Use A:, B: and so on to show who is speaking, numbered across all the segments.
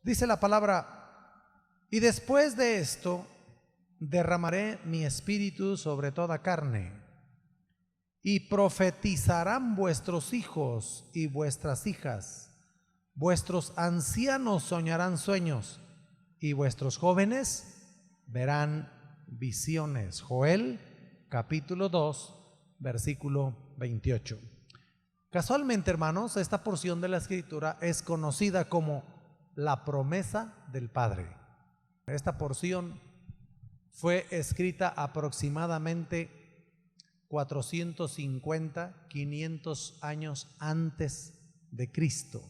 A: Dice la palabra: y después de esto derramaré mi espíritu sobre toda carne, y profetizarán vuestros hijos y vuestras hijas, vuestros ancianos soñarán sueños, y vuestros jóvenes verán visiones. Joel capítulo 2 versículo 28. Casualmente, hermanos, esta porción de la escritura es conocida como la promesa del Padre. Esta porción fue escrita aproximadamente 450, 500 años antes de Cristo.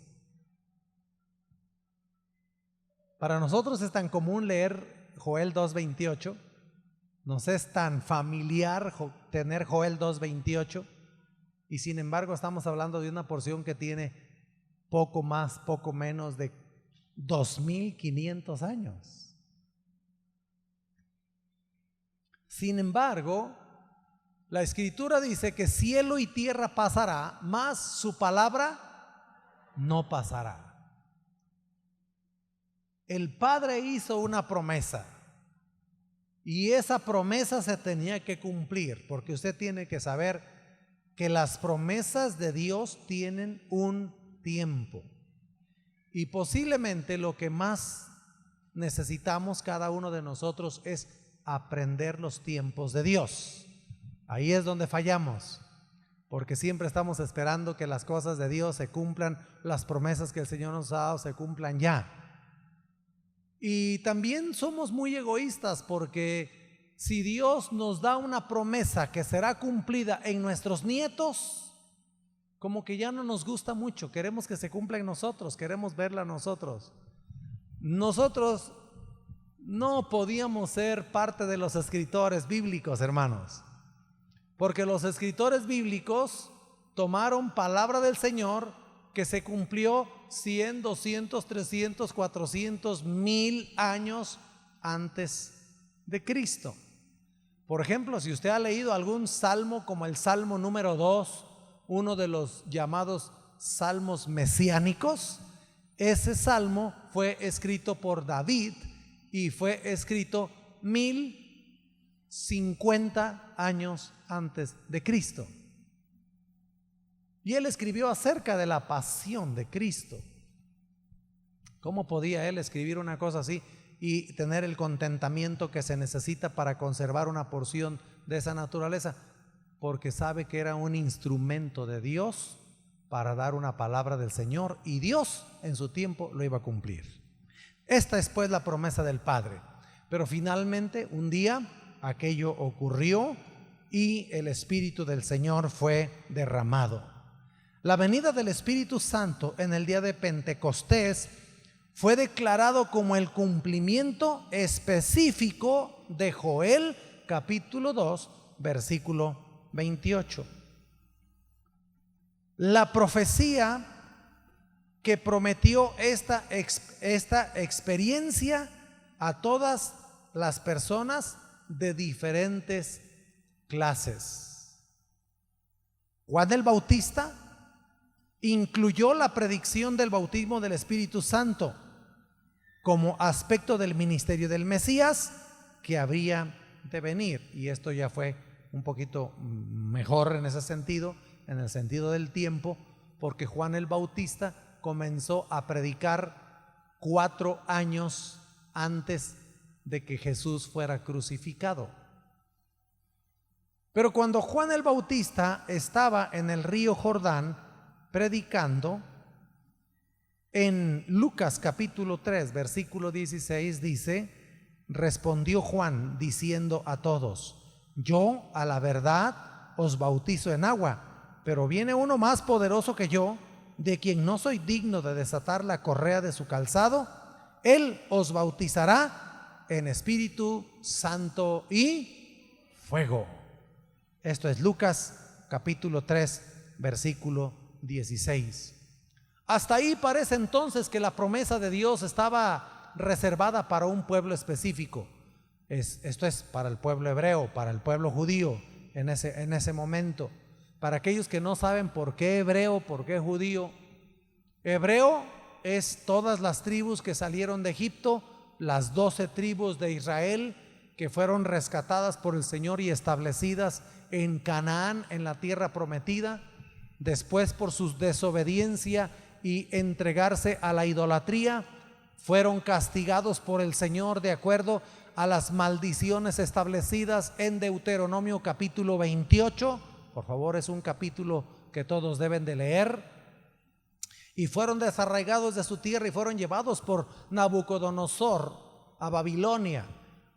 A: Para nosotros es tan común leer Joel 2:28, nos es tan familiar tener Joel 2:28, y sin embargo estamos hablando de una porción que tiene poco más, poco menos de 2500 años. Sin embargo, la escritura dice que cielo y tierra pasará, mas su palabra no pasará. El Padre hizo una promesa y esa promesa se tenía que cumplir, porque usted tiene que saber que las promesas de Dios tienen un tiempo, y posiblemente lo que más necesitamos cada uno de nosotros es aprender los tiempos de Dios. Ahí es donde fallamos, porque siempre estamos esperando que las cosas de Dios se cumplan, las promesas que el Señor nos ha dado se cumplan ya. Y también somos muy egoístas, porque si Dios nos da una promesa que será cumplida en nuestros nietos, como que ya no nos gusta mucho, queremos que se cumpla en nosotros, queremos verla nosotros. Nosotros no podíamos ser parte de los escritores bíblicos, hermanos, porque los escritores bíblicos tomaron palabra del Señor que se cumplió 100, 200, 300, 400, 1000 años antes de Cristo. Por ejemplo, si usted ha leído algún salmo como el Salmo número 2, uno de los llamados salmos mesiánicos, ese salmo fue escrito por David y fue escrito 1050 años antes de Cristo. Y él escribió acerca de la pasión de Cristo. ¿Cómo podía él escribir una cosa así y tener el contentamiento que se necesita para conservar una porción de esa naturaleza? Porque sabe que era un instrumento de Dios para dar una palabra del Señor, y Dios en su tiempo lo iba a cumplir. Esta es pues la promesa del Padre. Pero finalmente un día aquello ocurrió y el Espíritu del Señor fue derramado. La venida del Espíritu Santo en el día de Pentecostés fue declarado como el cumplimiento específico de Joel capítulo 2 versículo 28. La profecía que prometió esta experiencia a todas las personas de diferentes clases. Juan el Bautista incluyó la predicción del bautismo del Espíritu Santo como aspecto del ministerio del Mesías que habría de venir, y esto ya fue un poquito mejor en ese sentido, en el sentido del tiempo, porque Juan el Bautista comenzó a predicar 4 años antes de que Jesús fuera crucificado. Pero cuando Juan el Bautista estaba en el río Jordán predicando, en Lucas capítulo 3 versículo 16 dice: respondió Juan diciendo a todos: yo a la verdad os bautizo en agua, pero viene uno más poderoso que yo, de quien no soy digno de desatar la correa de su calzado. Él os bautizará en Espíritu Santo y fuego. Esto es Lucas capítulo 3 versículo 16. Hasta ahí parece entonces que la promesa de Dios estaba reservada para un pueblo específico. Esto es para el pueblo hebreo, para el pueblo judío en ese momento. Para aquellos que no saben por qué hebreo, por qué judío. Hebreo es todas las tribus que salieron de Egipto, las 12 tribus de Israel que fueron rescatadas por el Señor y establecidas en Canaán, en la tierra prometida. Después, por su desobediencia y entregarse a la idolatría, fueron castigados por el Señor de acuerdo a las maldiciones establecidas en Deuteronomio capítulo 28. Por favor, es un capítulo que todos deben de leer. Y fueron desarraigados de su tierra y fueron llevados por Nabucodonosor a Babilonia.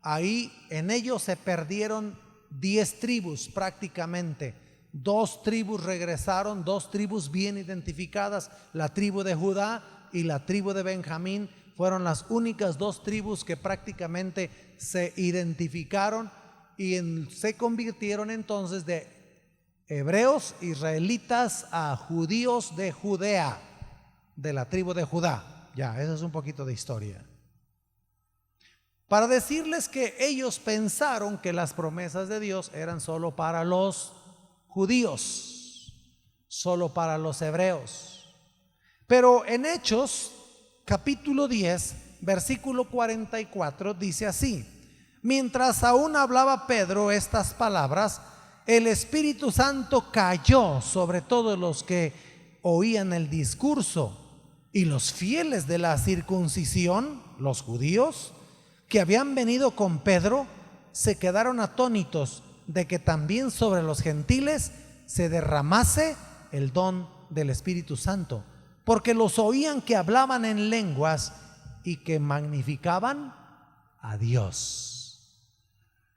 A: Ahí en ellos se perdieron 10 tribus prácticamente. 2 tribus regresaron, 2 tribus bien identificadas, la tribu de Judá y la tribu de Benjamín. Fueron las únicas 2 tribus que prácticamente se identificaron y se convirtieron entonces de hebreos, israelitas, a judíos de Judea, de la tribu de Judá. Ya, eso es un poquito de historia. Para decirles que ellos pensaron que las promesas de Dios eran solo para los judíos, solo para los hebreos. Pero en Hechos capítulo 10, versículo 44 dice así: mientras aún hablaba Pedro estas palabras, el Espíritu Santo cayó sobre todos los que oían el discurso, y los fieles de la circuncisión, los judíos, que habían venido con Pedro, se quedaron atónitos de que también sobre los gentiles se derramase el don del Espíritu Santo, porque los oían que hablaban en lenguas y que magnificaban a Dios.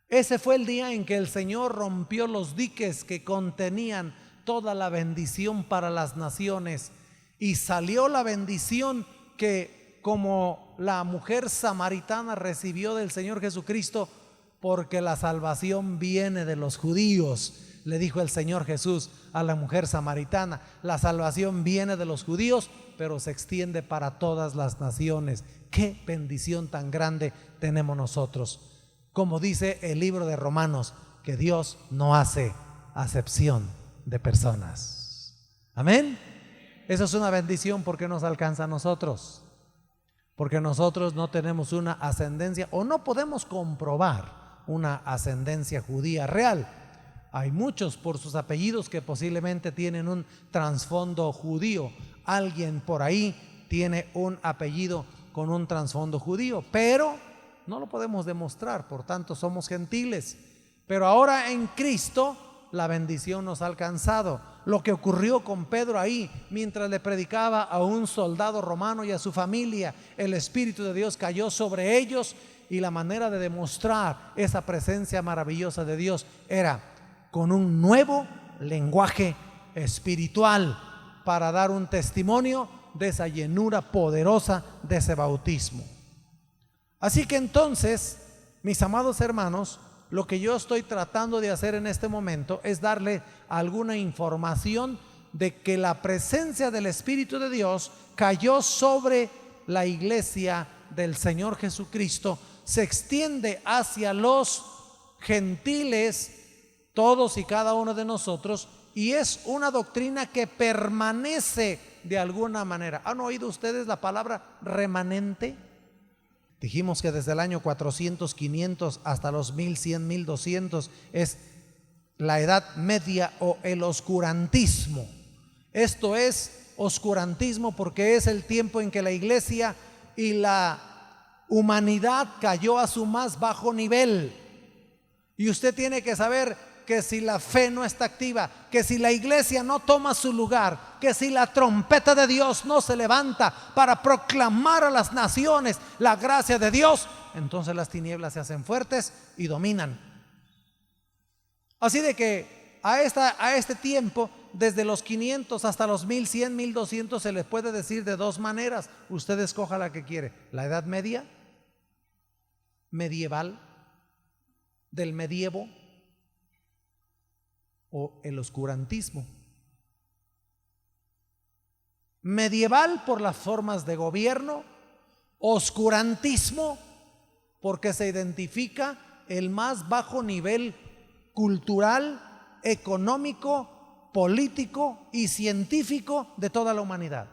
A: Ese fue el día en que el Señor rompió los diques que contenían toda la bendición para las naciones, y salió la bendición que, como la mujer samaritana recibió del Señor Jesucristo, porque la salvación viene de los judíos, le dijo el Señor Jesús a la mujer samaritana. La salvación viene de los judíos, pero se extiende para todas las naciones. Qué bendición tan grande tenemos nosotros. Como dice el libro de Romanos, que Dios no hace acepción de personas. Amén. Eso es una bendición porque nos alcanza a nosotros, porque nosotros no tenemos una ascendencia, o no podemos comprobar una ascendencia judía real. Hay muchos por sus apellidos que posiblemente tienen un trasfondo judío. Alguien por ahí tiene un apellido con un trasfondo judío, pero no lo podemos demostrar, por tanto somos gentiles. Pero ahora en Cristo la bendición nos ha alcanzado. Lo que ocurrió con Pedro ahí, mientras le predicaba a un soldado romano y a su familia, el Espíritu de Dios cayó sobre ellos, y la manera de demostrar esa presencia maravillosa de Dios era con un nuevo lenguaje espiritual, para dar un testimonio de esa llenura poderosa de ese bautismo. Así que entonces, mis amados hermanos, lo que yo estoy tratando de hacer en este momento es darle alguna información de que la presencia del Espíritu de Dios cayó sobre la iglesia del Señor Jesucristo, se extiende hacia los gentiles, todos y cada uno de nosotros, y es una doctrina que permanece de alguna manera. ¿Han oído ustedes la palabra remanente? Dijimos que desde el año 400, 500 hasta los 1100, 1200 es la Edad Media o el oscurantismo. Esto es oscurantismo porque es el tiempo en que la iglesia y la humanidad cayó a su más bajo nivel. Y usted tiene que saber que si la fe no está activa, que si la iglesia no toma su lugar, que si la trompeta de Dios no se levanta para proclamar a las naciones la gracia de Dios, entonces las tinieblas se hacen fuertes y dominan. Así de que a este tiempo, desde los 500 hasta los 1100, 1200, se les puede decir de 2 maneras. Usted escoja la que quiere: la Edad Media, medieval, del medievo, o el oscurantismo. Medieval por las formas de gobierno, oscurantismo porque se identifica el más bajo nivel cultural, económico, político y científico de toda la humanidad.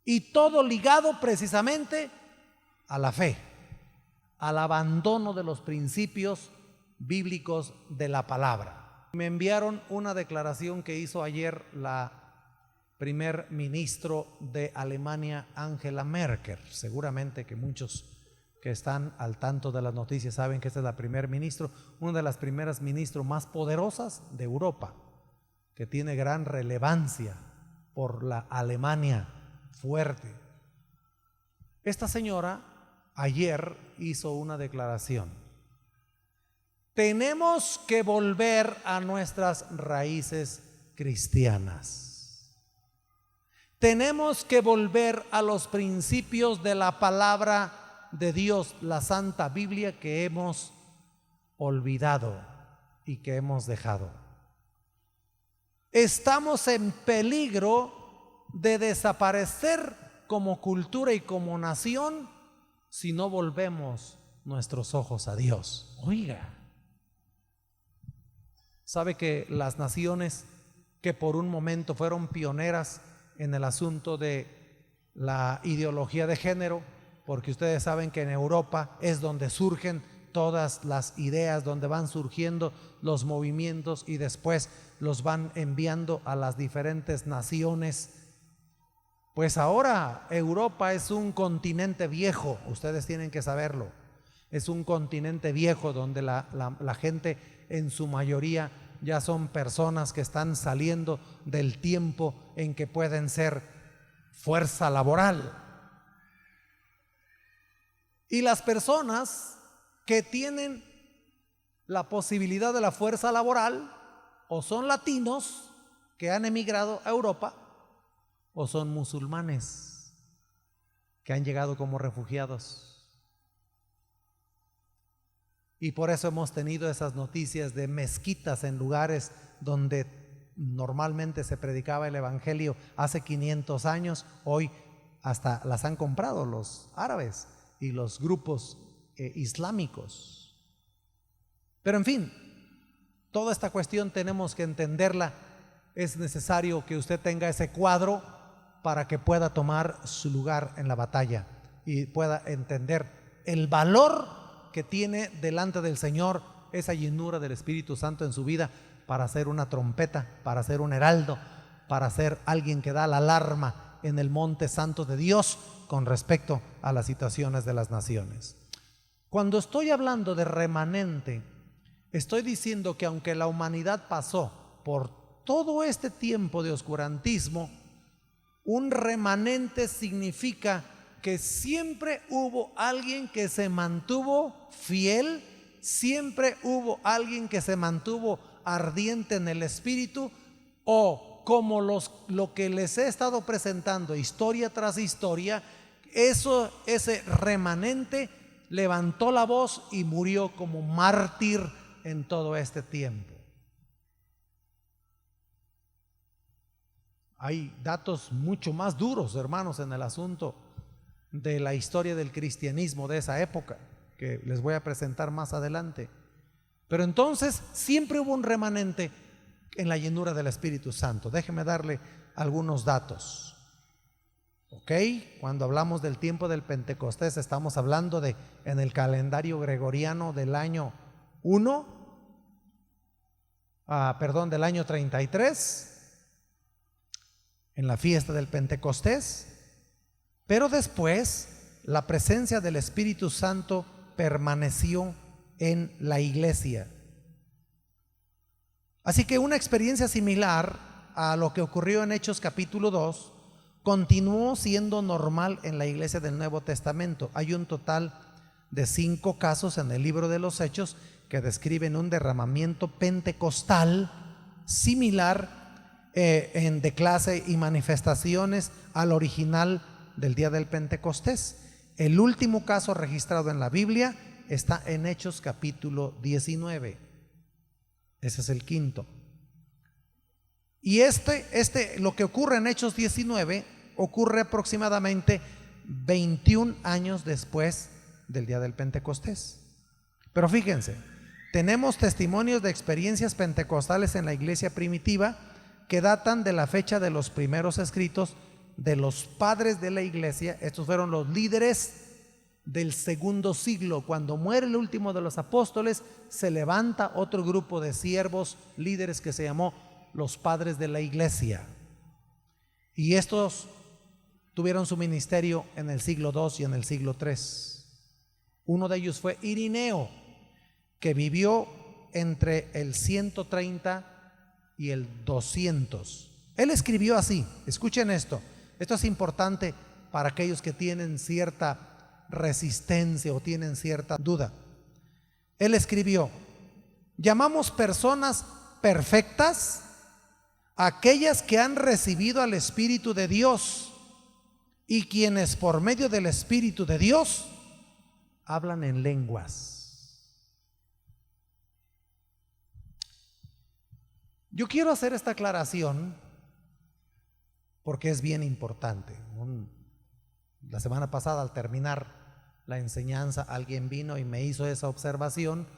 A: Y todo ligado precisamente a la fe, al abandono de los principios bíblicos de la palabra. Me enviaron una declaración que hizo ayer la primer ministro de Alemania, Angela Merkel. Seguramente que muchos que están al tanto de las noticias saben que esta es la primer ministro, una de las primeras ministros más poderosas de Europa, que tiene gran relevancia por la Alemania fuerte. Esta señora ayer hizo una declaración: tenemos que volver a nuestras raíces cristianas. Tenemos que volver a los principios de la palabra de Dios, la Santa Biblia, que hemos olvidado y que hemos dejado. Estamos en peligro de desaparecer como cultura y como nación si no volvemos nuestros ojos a Dios. Oiga, ¿sabe que las naciones que por un momento fueron pioneras en el asunto de la ideología de género, porque ustedes saben que en Europa es donde surgen todas las ideas, donde van surgiendo los movimientos y después los van enviando a las diferentes naciones? Pues ahora Europa es un continente viejo, ustedes tienen que saberlo. Es un continente viejo donde la gente en su mayoría ya son personas que están saliendo del tiempo en que pueden ser fuerza laboral. Y las personas que tienen la posibilidad de la fuerza laboral o son latinos que han emigrado a Europa, o son musulmanes que han llegado como refugiados. Y por eso hemos tenido esas noticias de mezquitas en lugares donde normalmente se predicaba el evangelio hace 500 años. Hoy hasta las han comprado los árabes y los grupos islámicos. Pero en fin, toda esta cuestión tenemos que entenderla. Es necesario que usted tenga ese cuadro para que pueda tomar su lugar en la batalla y pueda entender el valor que tiene delante del Señor esa llenura del Espíritu Santo en su vida, para ser una trompeta, para ser un heraldo, para ser alguien que da la alarma en el monte santo de Dios con respecto a las situaciones de las naciones. Cuando estoy hablando de remanente, estoy diciendo que aunque la humanidad pasó por todo este tiempo de oscurantismo, un remanente significa que siempre hubo alguien que se mantuvo fiel, siempre hubo alguien que se mantuvo ardiente en el espíritu, o como lo que les he estado presentando historia tras historia, ese remanente levantó la voz y murió como mártir en todo este tiempo. Hay datos mucho más duros, hermanos, en el asunto de la historia del cristianismo de esa época, que les voy a presentar más adelante. Pero entonces siempre hubo un remanente en la llenura del Espíritu Santo. Déjeme darle algunos datos. Ok, cuando hablamos del tiempo del Pentecostés, estamos hablando de, en el calendario gregoriano, del año 1, del año 33, en la fiesta del Pentecostés. Pero después la presencia del Espíritu Santo permaneció en la iglesia. Así que una experiencia similar a lo que ocurrió en Hechos capítulo 2 continuó siendo normal en la iglesia del Nuevo Testamento. Hay un total de 5 casos en el libro de los Hechos que describen un derramamiento pentecostal similar de clase y manifestaciones al original del día del Pentecostés. El último caso registrado en la Biblia está en Hechos capítulo 19. Ese es el quinto. Y lo que ocurre en Hechos 19 ocurre aproximadamente 21 años después del día del Pentecostés. Pero fíjense, tenemos testimonios de experiencias pentecostales en la iglesia primitiva que datan de la fecha de los primeros escritos de los padres de la iglesia. Estos fueron los líderes del segundo siglo. Cuando muere el último de los apóstoles, se levanta otro grupo de siervos, líderes, que se llamó los padres de la iglesia. Y estos tuvieron su ministerio en el siglo II y en el siglo III. Uno de ellos fue Irineo, que vivió entre el 130 y el 200. Él escribió así, escuchen esto es importante para aquellos que tienen cierta resistencia o tienen cierta duda. Él escribió: llamamos personas perfectas aquellas que han recibido al Espíritu de Dios y quienes por medio del Espíritu de Dios hablan en lenguas. Yo quiero hacer esta aclaración porque es bien importante. La semana pasada, al terminar la enseñanza, alguien vino y me hizo esa observación,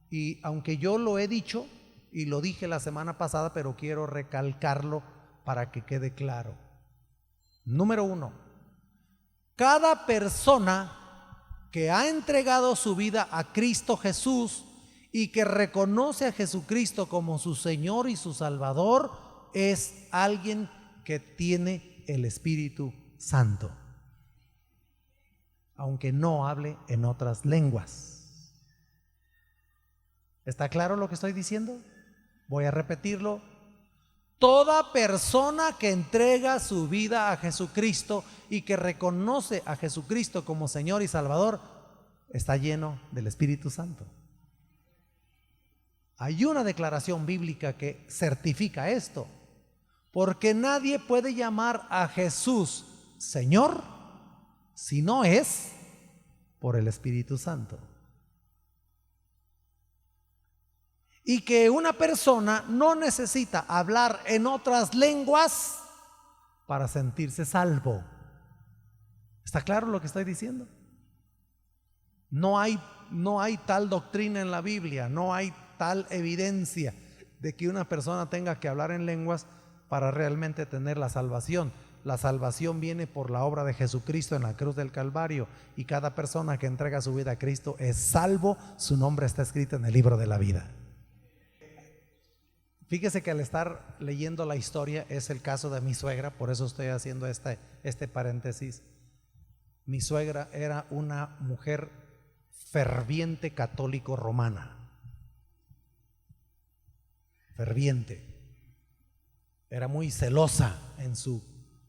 A: y aunque yo lo he dicho y lo dije la semana pasada, pero quiero recalcarlo para que quede claro. Número 1, cada persona que ha entregado su vida a Cristo Jesús y que reconoce a Jesucristo como su Señor y su Salvador es alguien que tiene el Espíritu Santo, aunque no hable en otras lenguas. ¿Está claro lo que estoy diciendo? Voy a repetirlo. Toda persona que entrega su vida a Jesucristo y que reconoce a Jesucristo como Señor y Salvador está lleno del Espíritu Santo. Hay una declaración bíblica que certifica esto, porque nadie puede llamar a Jesús Señor si no es por el Espíritu Santo. Y que una persona no necesita hablar en otras lenguas para sentirse salvo. ¿Está claro lo que estoy diciendo? No hay tal doctrina en la Biblia, no hay tal evidencia de que una persona tenga que hablar en lenguas para realmente tener la salvación. La salvación viene por la obra de Jesucristo en la cruz del Calvario, y cada persona que entrega su vida a Cristo es salvo. Su nombre está escrito en el libro de la vida. Fíjese que al estar leyendo la historia, es el caso de mi suegra, por eso estoy haciendo este paréntesis. Mi suegra era una mujer ferviente católico romana. Ferviente. Era muy celosa en su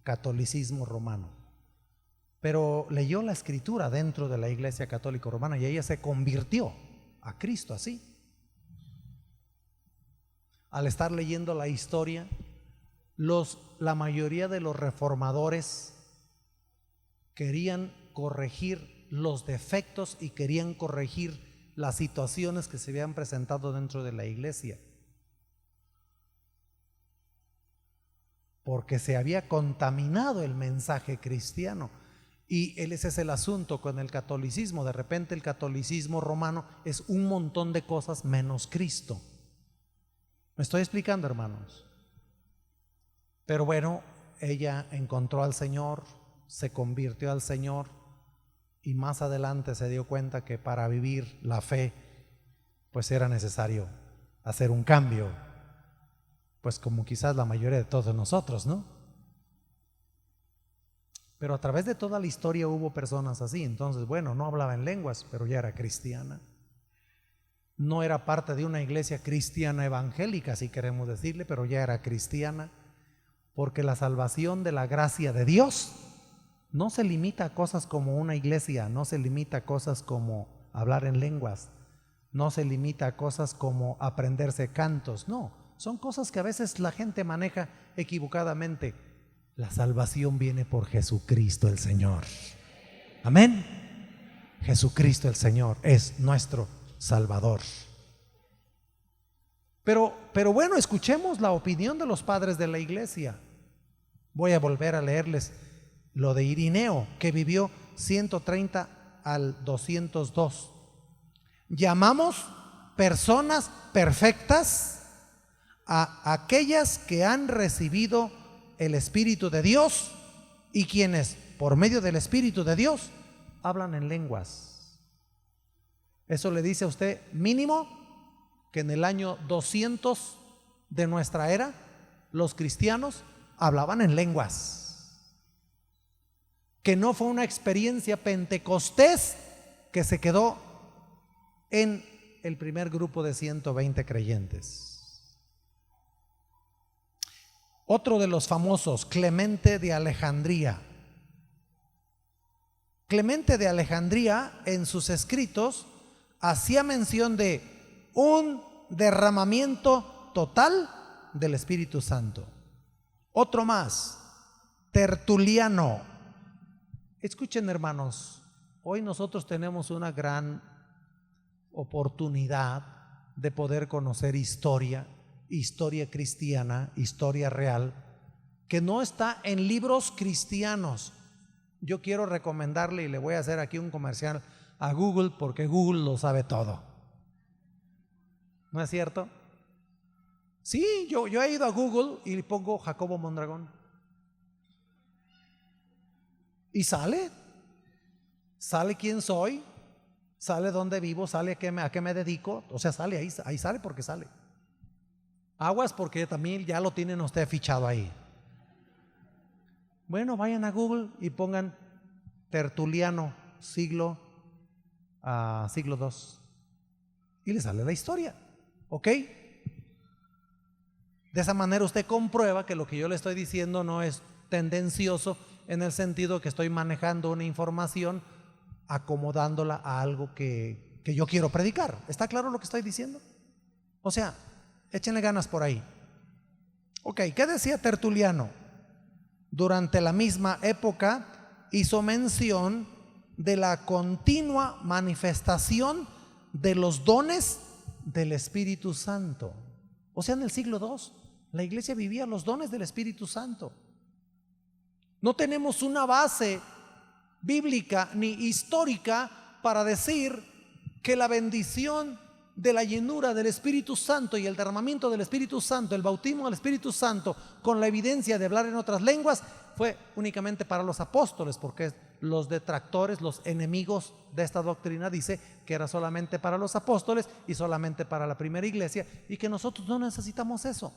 A: catolicismo romano, pero leyó la escritura dentro de la iglesia católica romana y ella se convirtió a Cristo así. Al estar leyendo la historia, la mayoría de los reformadores querían corregir los defectos y querían corregir las situaciones que se habían presentado dentro de la iglesia, porque se había contaminado el mensaje cristiano. Y ese es el asunto con el catolicismo. De repente el catolicismo romano es un montón de cosas menos Cristo. ¿Me estoy explicando, hermanos? Pero bueno, ella encontró al Señor, se convirtió al Señor, y más adelante se dio cuenta que para vivir la fe pues era necesario hacer un cambio, pues como quizás la mayoría de todos nosotros, ¿no? Pero a través de toda la historia hubo personas así. Entonces, bueno, no hablaba en lenguas, pero ya era cristiana. No era parte de una iglesia cristiana evangélica, si queremos decirle, pero ya era cristiana, porque la salvación de la gracia de Dios no se limita a cosas como una iglesia, no se limita a cosas como hablar en lenguas, no se limita a cosas como aprenderse cantos, no, son cosas que a veces la gente maneja equivocadamente. La salvación viene por Jesucristo el Señor. Amén. Jesucristo el Señor es nuestro Salvador. Pero bueno, escuchemos la opinión de los padres de la iglesia. Voy a volver a leerles lo de Irineo, que vivió 130 al 202. Llamamos personas perfectas a aquellas que han recibido el Espíritu de Dios y quienes por medio del Espíritu de Dios hablan en lenguas. Eso le dice a usted mínimo que en el año 200 de nuestra era los cristianos hablaban en lenguas, que no fue una experiencia pentecostés que se quedó en el primer grupo de 120 creyentes. Otro de los famosos, Clemente de Alejandría. Clemente de Alejandría en sus escritos hacía mención de un derramamiento total del Espíritu Santo. Otro más, Tertuliano. Escuchen, hermanos, hoy nosotros tenemos una gran oportunidad de poder conocer historia cristiana, historia real, que no está en libros cristianos. Yo quiero recomendarle, y le voy a hacer aquí un comercial a Google, porque Google lo sabe todo. ¿No es cierto? Sí, yo he ido a Google y le pongo Jacobo Mondragón y sale quién soy, sale dónde vivo, sale a qué me dedico. O sea, sale ahí sale porque sale. Aguas, porque también ya lo tienen usted fichado ahí. Bueno, vayan a Google y pongan Tertuliano, siglo II, y le sale la historia. ¿Ok? De esa manera usted comprueba que lo que yo le estoy diciendo no es tendencioso, en el sentido que estoy manejando una información, acomodándola a algo que yo quiero predicar. ¿Está claro lo que estoy diciendo? O sea, échenle ganas por ahí. Ok, ¿qué decía Tertuliano? Durante la misma época hizo mención de la continua manifestación de los dones del Espíritu Santo. O sea, en el siglo II la iglesia vivía los dones del Espíritu Santo. No tenemos una base bíblica ni histórica para decir que la bendición de la llenura del Espíritu Santo y el derramamiento del Espíritu Santo, el bautismo del Espíritu Santo con la evidencia de hablar en otras lenguas, fue únicamente para los apóstoles, porque los detractores, los enemigos de esta doctrina dice que era solamente para los apóstoles y solamente para la primera iglesia, y que nosotros no necesitamos eso.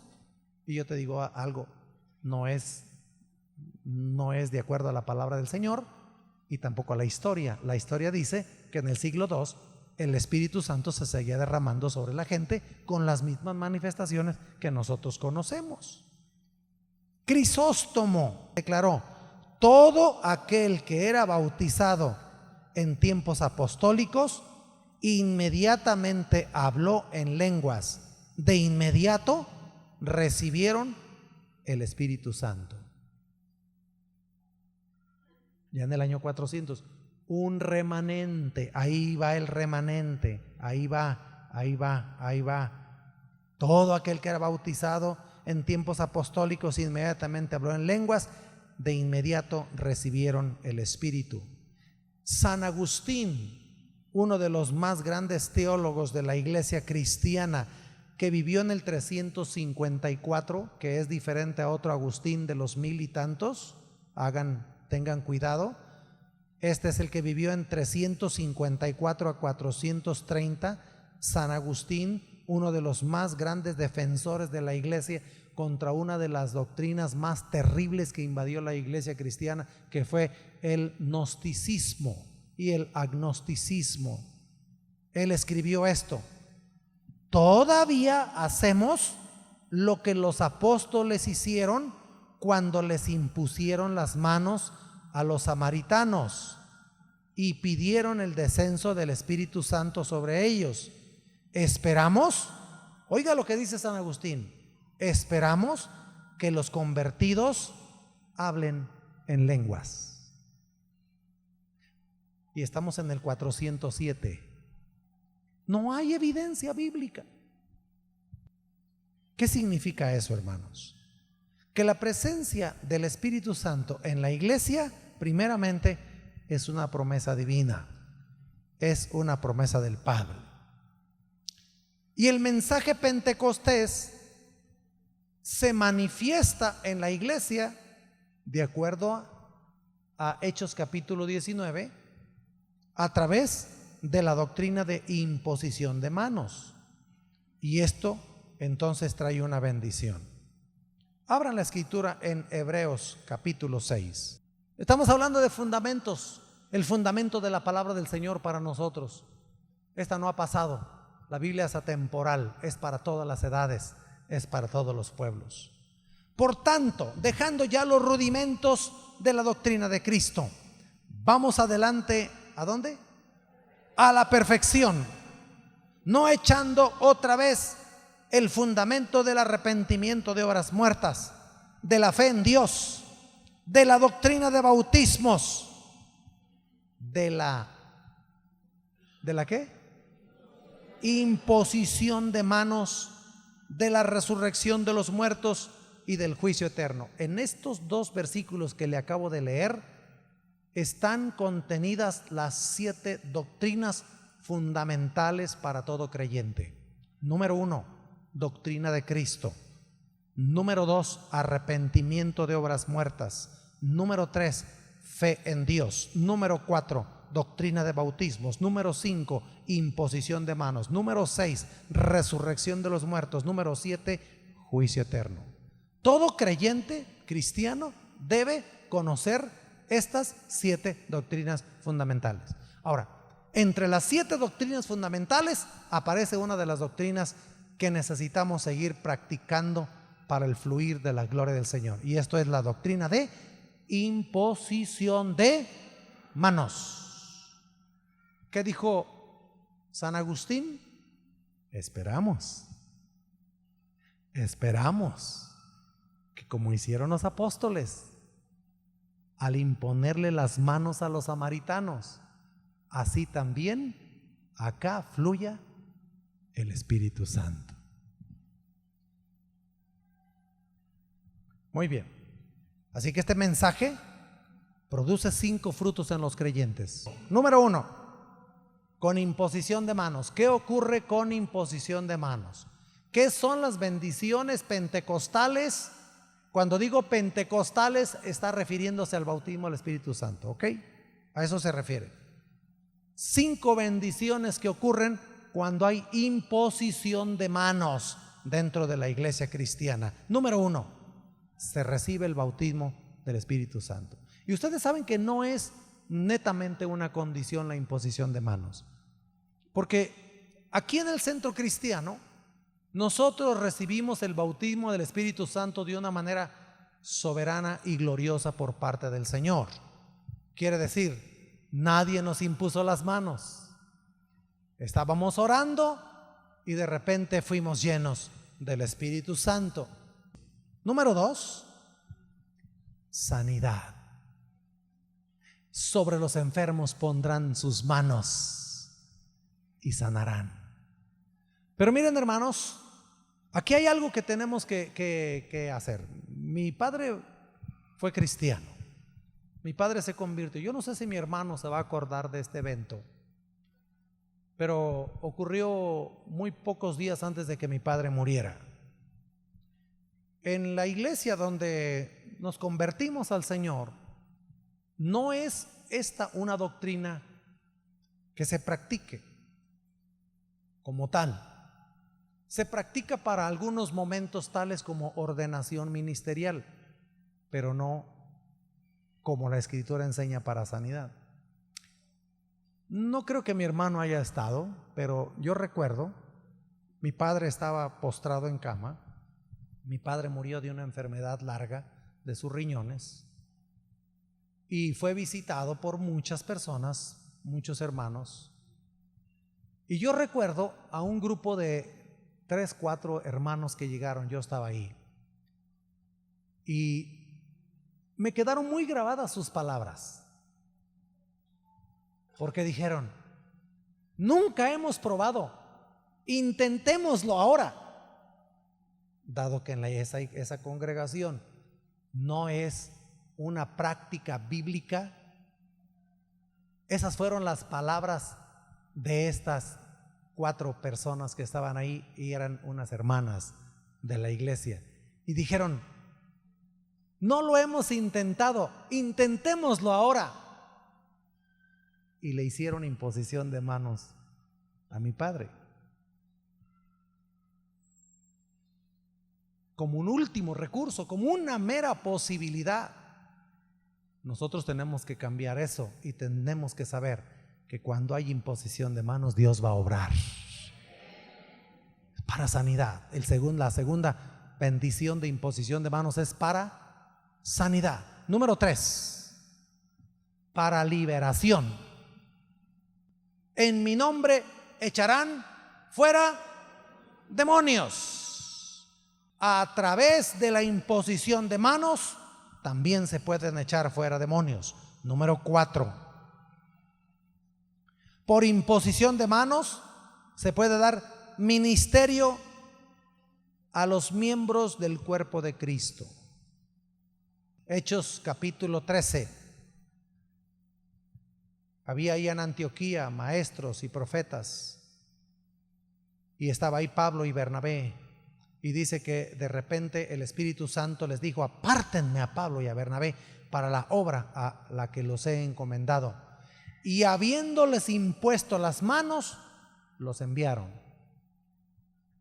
A: Y yo te digo algo, no es de acuerdo a la palabra del Señor y tampoco a la historia. La historia dice que en el siglo II el Espíritu Santo se seguía derramando sobre la gente con las mismas manifestaciones que nosotros conocemos. Crisóstomo declaró: todo aquel que era bautizado en tiempos apostólicos inmediatamente habló en lenguas, de inmediato recibieron el Espíritu Santo. Ya en el año 400, un remanente, ahí va el remanente, ahí va. Todo aquel que era bautizado en tiempos apostólicos inmediatamente habló en lenguas, de inmediato recibieron el Espíritu. San Agustín, uno de los más grandes teólogos de la iglesia cristiana, que vivió en el 354, que es diferente a otro Agustín de los 1000 y tantos, tengan cuidado. Este es el que vivió en 354 a 430. San Agustín, uno de los más grandes defensores de la iglesia contra una de las doctrinas más terribles que invadió la iglesia cristiana, que fue el gnosticismo y el agnosticismo. Él escribió esto: todavía hacemos lo que los apóstoles hicieron cuando les impusieron las manos a los samaritanos y pidieron el descenso del Espíritu Santo sobre ellos. Esperamos, oiga lo que dice San Agustín, esperamos que los convertidos hablen en lenguas. Y estamos en el 407. No hay evidencia bíblica. ¿Qué significa eso, hermanos? Que la presencia del Espíritu Santo en la iglesia, primeramente, es una promesa divina, es una promesa del Padre. Y el mensaje pentecostés se manifiesta en la iglesia de acuerdo a Hechos capítulo 19 a través de la doctrina de imposición de manos. Y esto entonces trae una bendición. Abran la escritura en Hebreos capítulo 6. Estamos hablando de fundamentos, el fundamento de la palabra del Señor para nosotros. Esta no ha pasado. La Biblia es atemporal, es para todas las edades, es para todos los pueblos. Por tanto, dejando ya los rudimentos de la doctrina de Cristo, vamos adelante. ¿A dónde? A la perfección, no echando otra vez el fundamento del arrepentimiento de obras muertas, de la fe en Dios, de la doctrina de bautismos, de la ¿qué? Imposición de manos, de la resurrección de los muertos y del juicio eterno. En estos dos versículos que le acabo de leer están contenidas las 7 doctrinas fundamentales para todo creyente. Número 1, doctrina de Cristo. Número 2, arrepentimiento de obras muertas. Número 3, fe en Dios. Número 4, doctrina de bautismos. Número 5, imposición de manos. Número 6, resurrección de los muertos. Número 7, juicio eterno. Todo creyente cristiano debe conocer estas 7 doctrinas fundamentales. Ahora, entre las 7 doctrinas fundamentales aparece una de las doctrinas que necesitamos seguir practicando para el fluir de la gloria del Señor, y esto es la doctrina de imposición de manos. ¿Qué dijo San Agustín? Esperamos que, como hicieron los apóstoles al imponerle las manos a los samaritanos, así también acá fluya el Espíritu Santo. Muy bien. Así que este mensaje produce 5 frutos en los creyentes. Número 1, con imposición de manos. ¿Qué ocurre con imposición de manos? ¿Qué son las bendiciones pentecostales? Cuando digo pentecostales, está refiriéndose al bautismo del Espíritu Santo, ¿ok? A eso se refiere. 5 bendiciones que ocurren cuando hay imposición de manos dentro de la iglesia cristiana. Número 1, se recibe el bautismo del Espíritu Santo. Y ustedes saben que no es netamente una condición la imposición de manos, porque aquí en el centro cristiano nosotros recibimos el bautismo del Espíritu Santo de una manera soberana y gloriosa por parte del Señor. Quiere decir, nadie nos impuso las manos. Estábamos orando y de repente fuimos llenos del Espíritu Santo. Número 2, sanidad. Sobre los enfermos pondrán sus manos y sanarán. Pero miren, hermanos, aquí hay algo que tenemos que hacer. Mi padre fue cristiano. Mi padre se convirtió. Yo no sé si mi hermano se va a acordar de este evento, pero ocurrió muy pocos días antes de que mi padre muriera. En la iglesia donde nos convertimos al Señor, no es esta una doctrina que se practique como tal. Se practica para algunos momentos tales como ordenación ministerial, pero no como la Escritura enseña para sanidad. No creo que mi hermano haya estado, pero yo recuerdo, mi padre estaba postrado en cama. Mi padre murió de una enfermedad larga de sus riñones y fue visitado por muchas personas, muchos hermanos. Y yo recuerdo a un grupo de 3, 4 hermanos que llegaron. Yo estaba ahí y me quedaron muy grabadas sus palabras, porque dijeron: nunca hemos probado, intentémoslo ahora. Dado que en esa congregación no es una práctica bíblica, esas fueron las palabras de estas 4 personas que estaban ahí y eran unas hermanas de la iglesia. Y dijeron: No lo hemos intentado, intentémoslo ahora. Y le hicieron imposición de manos a mi padre. Como un último recurso, como una mera posibilidad. Nosotros tenemos que cambiar eso y tenemos que saber que cuando hay imposición de manos, Dios va a obrar para sanidad. La segunda bendición de imposición de manos es para sanidad. Número 3, para liberación. En mi nombre echarán fuera demonios. A través de la imposición de manos también se pueden echar fuera demonios. Número 4, por imposición de manos se puede dar ministerio a los miembros del cuerpo de Cristo. Hechos capítulo 13. Había ahí en Antioquía maestros y profetas, y estaba ahí Pablo y Bernabé. Y dice que de repente el Espíritu Santo les dijo: apártenme a Pablo y a Bernabé para la obra a la que los he encomendado. Y habiéndoles impuesto las manos, los enviaron,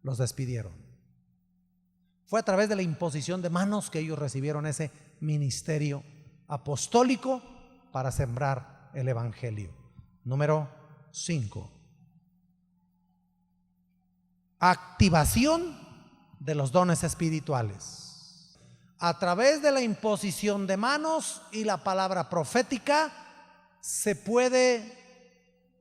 A: los despidieron. Fue a través de la imposición de manos que ellos recibieron ese ministerio apostólico para sembrar el evangelio. Número 5, activación de los dones espirituales. A través de la imposición de manos y la palabra profética se puede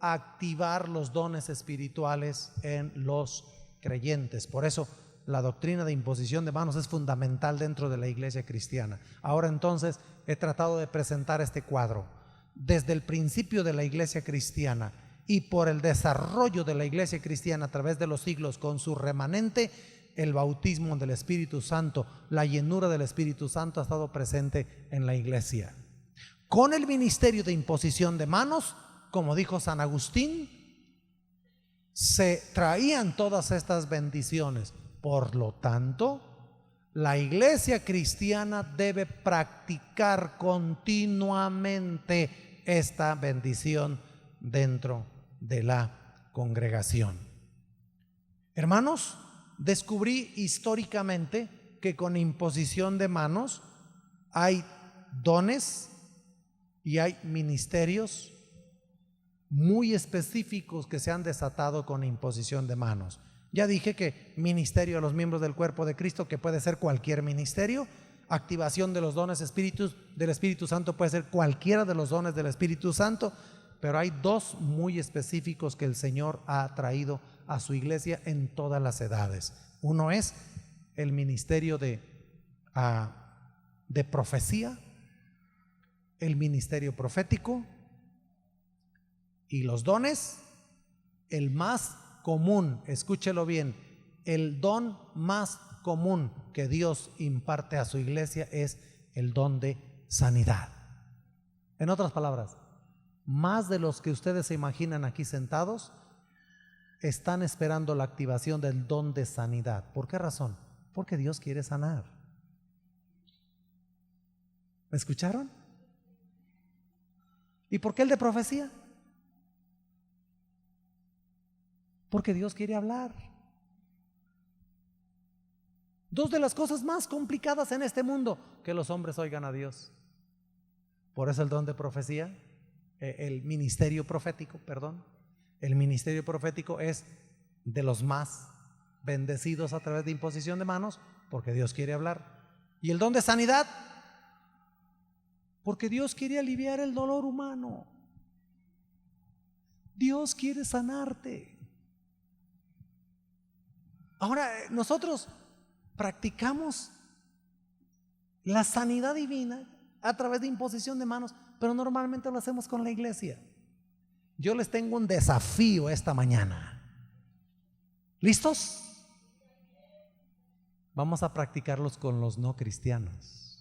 A: activar los dones espirituales en los creyentes. Por eso la doctrina de imposición de manos es fundamental dentro de la iglesia cristiana. Ahora entonces he tratado de presentar este cuadro desde el principio de la iglesia cristiana y por el desarrollo de la iglesia cristiana a través de los siglos con su remanente. El bautismo del Espíritu Santo, la llenura del Espíritu Santo ha estado presente en la iglesia. Con el ministerio de imposición de manos, como dijo San Agustín, se traían todas estas bendiciones. Por lo tanto, la iglesia cristiana debe practicar continuamente esta bendición dentro de la congregación. Hermanos, descubrí históricamente que con imposición de manos hay dones y hay ministerios muy específicos que se han desatado con imposición de manos. Ya dije que ministerio a los miembros del cuerpo de Cristo, que puede ser cualquier ministerio. Activación de los dones del Espíritu Santo puede ser cualquiera de los dones del Espíritu Santo, pero hay dos muy específicos que el Señor ha traído a su iglesia en todas las edades. Uno es el ministerio de profecía, el ministerio profético, y los dones, el más común, escúchelo bien, el don más común que Dios imparte a su iglesia es el don de sanidad. En otras palabras, más de los que ustedes se imaginan aquí sentados están esperando la activación del don de sanidad. ¿Por qué razón? Porque Dios quiere sanar. ¿Me escucharon? ¿Y por qué el de profecía? Porque Dios quiere hablar. Dos de las cosas más complicadas en este mundo: que los hombres oigan a Dios. Por eso el don de profecía, el ministerio profético, el ministerio profético es de los más bendecidos a través de imposición de manos, porque Dios quiere hablar. Y el don de sanidad, porque Dios quiere aliviar el dolor humano. Dios quiere sanarte. Ahora, nosotros practicamos la sanidad divina a través de imposición de manos, pero normalmente lo hacemos con la iglesia. Yo les tengo un desafío esta mañana. ¿Listos? Vamos a practicarlos con los no cristianos.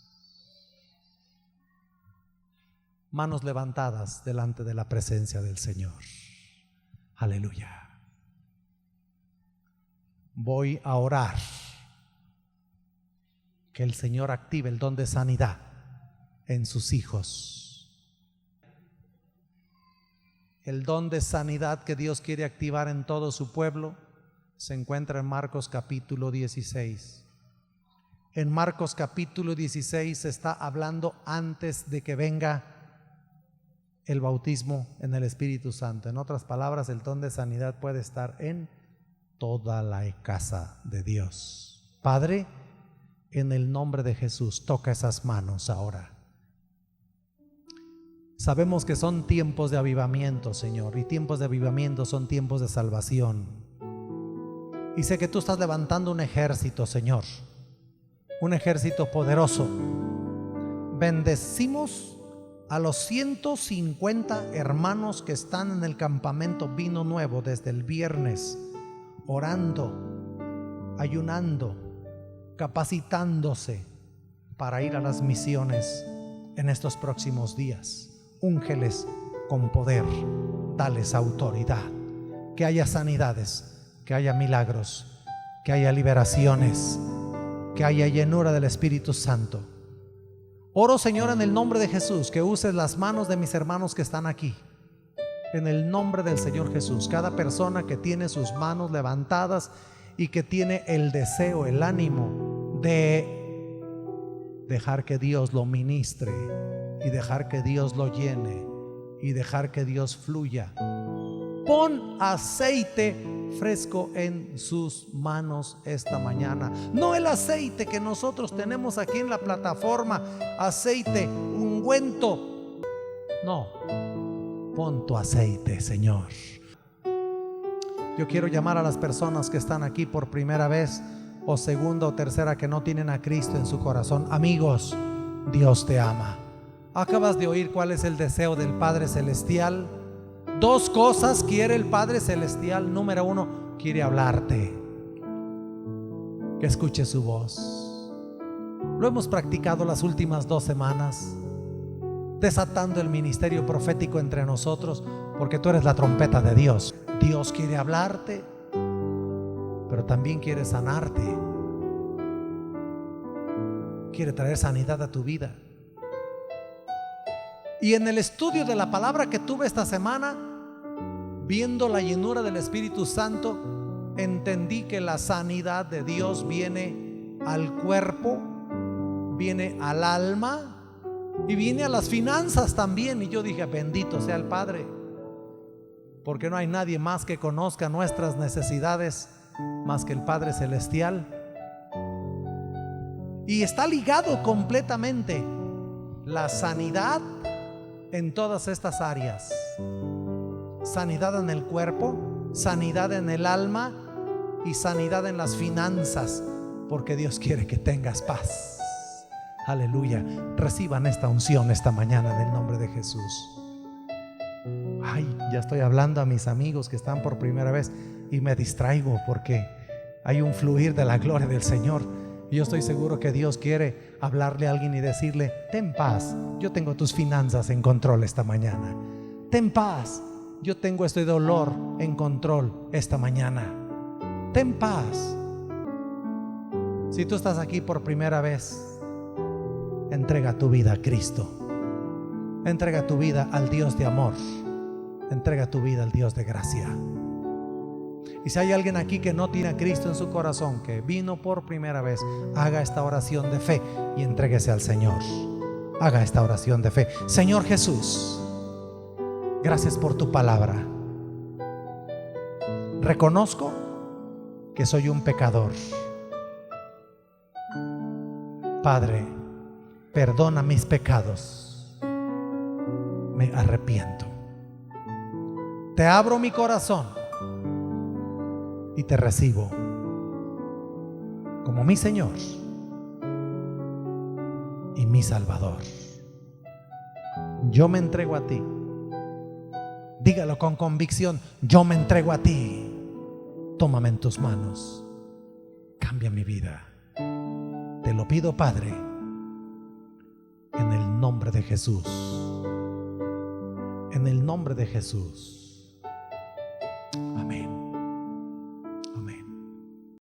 A: Manos levantadas delante de la presencia del Señor. Aleluya. Voy a orar. que el Señor active el don de sanidad en sus hijos. El don de sanidad que Dios quiere activar en todo su pueblo se encuentra en Marcos capítulo 16. En Marcos capítulo 16 se está hablando antes de que venga el bautismo en el Espíritu Santo. En otras palabras, el don de sanidad puede estar en toda la casa de Dios. Padre, en el nombre de Jesús, toca esas manos ahora. Sabemos que son tiempos de avivamiento, Señor, y tiempos de avivamiento son tiempos de salvación. Y sé que tú estás levantando un ejército, Señor, un ejército poderoso. Bendecimos a los 150 hermanos que están en el campamento Vino Nuevo desde el viernes, orando, ayunando, capacitándose para ir a las misiones en estos próximos días. Úngeles con poder, dales autoridad, que haya sanidades, que haya milagros, que haya liberaciones, que haya llenura del Espíritu Santo. Oro, Señor, en el nombre de Jesús, que uses las manos de mis hermanos que están aquí. En el nombre del Señor Jesús, cada persona que tiene sus manos levantadas y que tiene el deseo, el ánimo de dejar que Dios lo ministre y dejar que Dios lo llene y dejar que Dios fluya. Pon aceite fresco en sus manos esta mañana. No el aceite que nosotros tenemos aquí en la plataforma, aceite, ungüento. No, pon tu aceite, Señor. Yo quiero llamar a las personas que están aquí por primera vez o segunda o tercera, que no tienen a Cristo en su corazón. Amigos, Dios te ama. Acabas de oír cuál es el deseo del Padre Celestial. Dos cosas quiere el Padre Celestial. Número uno, quiere hablarte, que escuche su voz. Lo hemos practicado las últimas 2 semanas, desatando el ministerio profético entre nosotros, porque tú eres la trompeta de Dios. Dios quiere hablarte, pero también quiere sanarte. Quiere traer sanidad a tu vida. Y en el estudio de la palabra que tuve esta semana, viendo la llenura del Espíritu Santo, entendí que la sanidad de Dios viene al cuerpo, viene al alma y viene a las finanzas también. Y yo dije, bendito sea el Padre, porque no hay nadie más que conozca nuestras necesidades más que el Padre Celestial. Y está ligado completamente la sanidad en todas estas áreas. Sanidad en el cuerpo, sanidad en el alma y sanidad en las finanzas, porque Dios quiere que tengas paz. Aleluya. Reciban esta unción esta mañana en el nombre de Jesús. Ay, ya estoy hablando a mis amigos que están por primera vez y me distraigo porque hay un fluir de la gloria del Señor. Y yo estoy seguro que Dios quiere hablarle a alguien y decirle: ten paz, yo tengo tus finanzas en control esta mañana. Ten paz, yo tengo este dolor en control esta mañana. Ten paz. Si tú estás aquí por primera vez, entrega tu vida a Cristo. Entrega tu vida al Dios de amor. Entrega tu vida al Dios de gracia. Y si hay alguien aquí que no tiene a Cristo en su corazón, que vino por primera vez, haga esta oración de fe y entréguese al Señor. Haga esta oración de fe. Señor Jesús, gracias por tu palabra. Reconozco que soy un pecador. Padre, perdona mis pecados. Me arrepiento. Te abro mi corazón y te recibo como mi Señor y mi Salvador. Yo me entrego a ti. Dígalo con convicción: yo me entrego a ti. Tómame en tus manos. Cambia mi vida. Te lo pido, Padre, en el nombre de Jesús. En el nombre de Jesús. Amén.